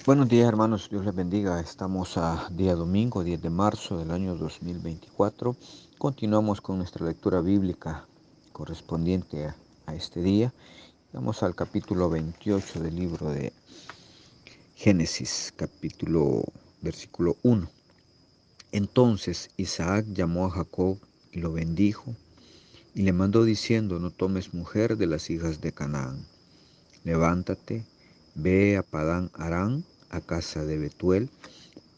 Buenos días hermanos, Dios les bendiga. Estamos a día domingo, 10 de marzo del año 2024. Continuamos con nuestra lectura bíblica correspondiente a este día. Vamos al capítulo 28 del libro de Génesis, versículo 1. Entonces Isaac llamó a Jacob y lo bendijo y le mandó diciendo: no tomes mujer de las hijas de Canaán. Levántate, ve a Padán Aram, a casa de Betuel,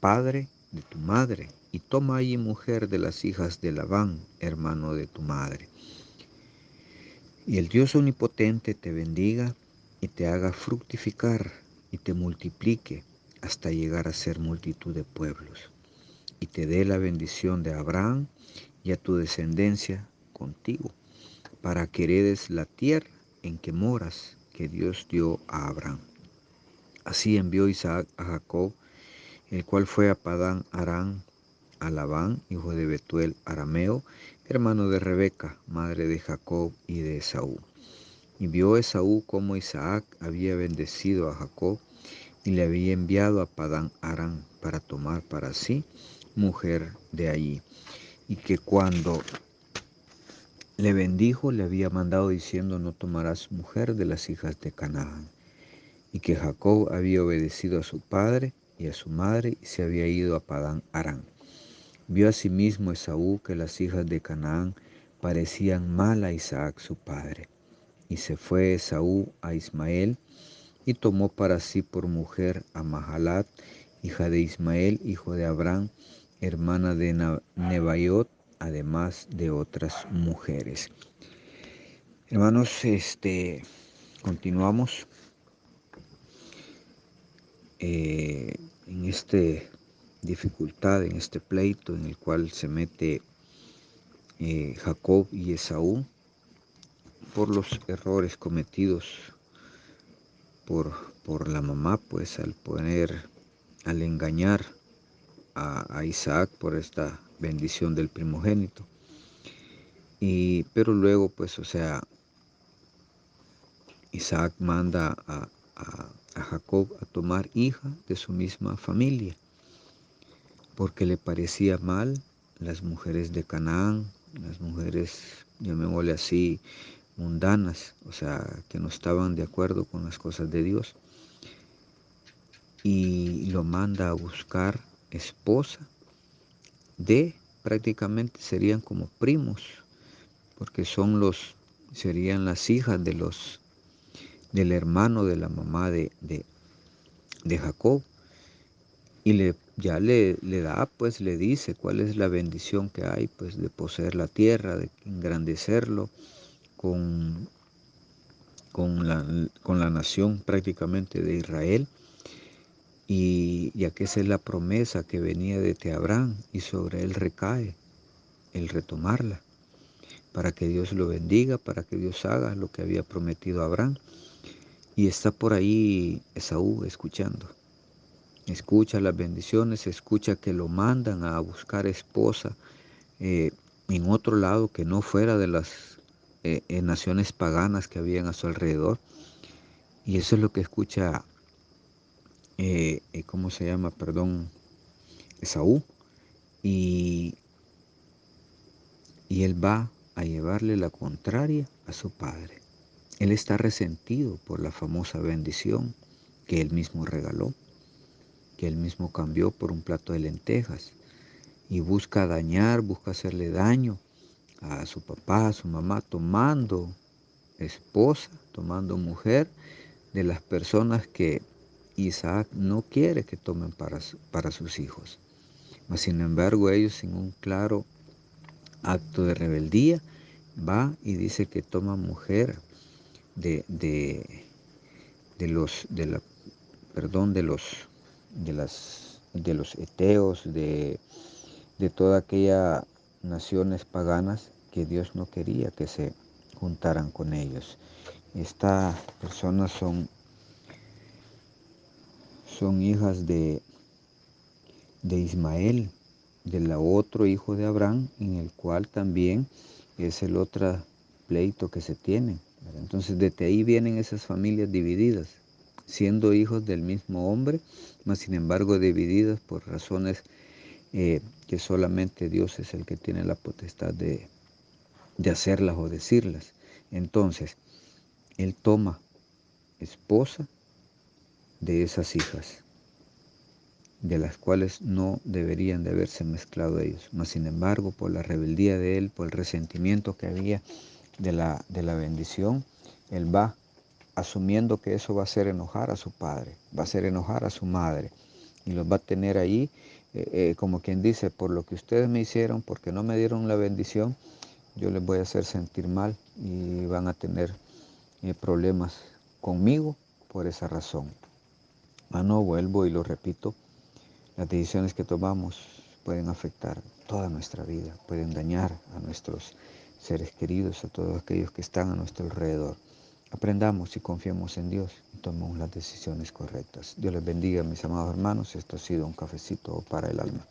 padre de tu madre, y toma allí mujer de las hijas de Labán, hermano de tu madre. Y el Dios omnipotente te bendiga y te haga fructificar y te multiplique hasta llegar a ser multitud de pueblos, y te dé la bendición de Abraham y a tu descendencia contigo, para que heredes la tierra en que moras, que Dios dio a Abraham. Así envió Isaac a Jacob, el cual fue a Padán Aram, a Labán, hijo de Betuel arameo, hermano de Rebeca, madre de Jacob y de Esaú. Y vio Esaú cómo Isaac había bendecido a Jacob y le había enviado a Padán Aram para tomar para sí mujer de allí, y que cuando le bendijo le había mandado diciendo: no tomarás mujer de las hijas de Canaán. Y que Jacob había obedecido a su padre y a su madre y se había ido a Padán Aram. Vio asimismo Esaú que las hijas de Canaán parecían mal a Isaac su padre. Y se fue Esaú a Ismael y tomó para sí por mujer a Mahalat, hija de Ismael, hijo de Abraham, hermana de Nebaiot, además de otras mujeres. Hermanos, continuamos en esta dificultad, en este pleito en el cual se mete Jacob y Esaú por los errores cometidos por la mamá, pues al engañar a Isaac por esta bendición del primogénito. Pero luego, pues, Isaac manda a Jacob a tomar hija de su misma familia, porque le parecía mal las mujeres de Canaán, las mujeres, llamémosle así, mundanas, que no estaban de acuerdo con las cosas de Dios. Y lo manda a buscar esposa prácticamente serían como primos, porque serían las hijas del hermano de la mamá de Jacob. Y le da, pues le dice cuál es la bendición que hay, pues de poseer la tierra, de engrandecerlo con la nación prácticamente de Israel. Y ya que esa es la promesa que venía de Abraham, y sobre él recae el retomarla, para que Dios lo bendiga, para que Dios haga lo que había prometido a Abraham. Y está por ahí Esaú escuchando. Escucha las bendiciones, escucha que lo mandan a buscar esposa en otro lado que no fuera de las naciones paganas que habían a su alrededor. Y eso es lo que escucha, Esaú. Y él va a llevarle la contraria a su padre. Él está resentido por la famosa bendición que él mismo regaló, que él mismo cambió por un plato de lentejas, y busca busca hacerle daño a su papá, a su mamá, tomando esposa, tomando mujer de las personas que Isaac no quiere que tomen para sus hijos. Mas sin embargo, ellos, sin un claro acto de rebeldía, va y dice que toma mujer de los heteos, de toda aquella naciones paganas que Dios no quería que se juntaran con ellos. Estas personas son hijas de Ismael, del otro hijo de Abraham, en el cual también es el otro pleito que se tiene. Entonces, desde ahí vienen esas familias divididas. siendo hijos del mismo hombre, mas sin embargo divididos por razones que solamente Dios es el que tiene la potestad de hacerlas o decirlas. Entonces, Él toma esposa de esas hijas, de las cuales no deberían de haberse mezclado ellos. Mas sin embargo, por la rebeldía de él, por el resentimiento que había de la bendición, él va asumiendo que eso va a hacer enojar a su padre, va a hacer enojar a su madre, y los va a tener ahí, como quien dice, por lo que ustedes me hicieron, porque no me dieron la bendición, yo les voy a hacer sentir mal y van a tener problemas conmigo por esa razón. No vuelvo y lo repito, las decisiones que tomamos pueden afectar toda nuestra vida, pueden dañar a nuestros seres queridos, a todos aquellos que están a nuestro alrededor. Aprendamos y confiemos en Dios y tomemos las decisiones correctas. Dios les bendiga, mis amados hermanos. Esto ha sido un cafecito para el alma.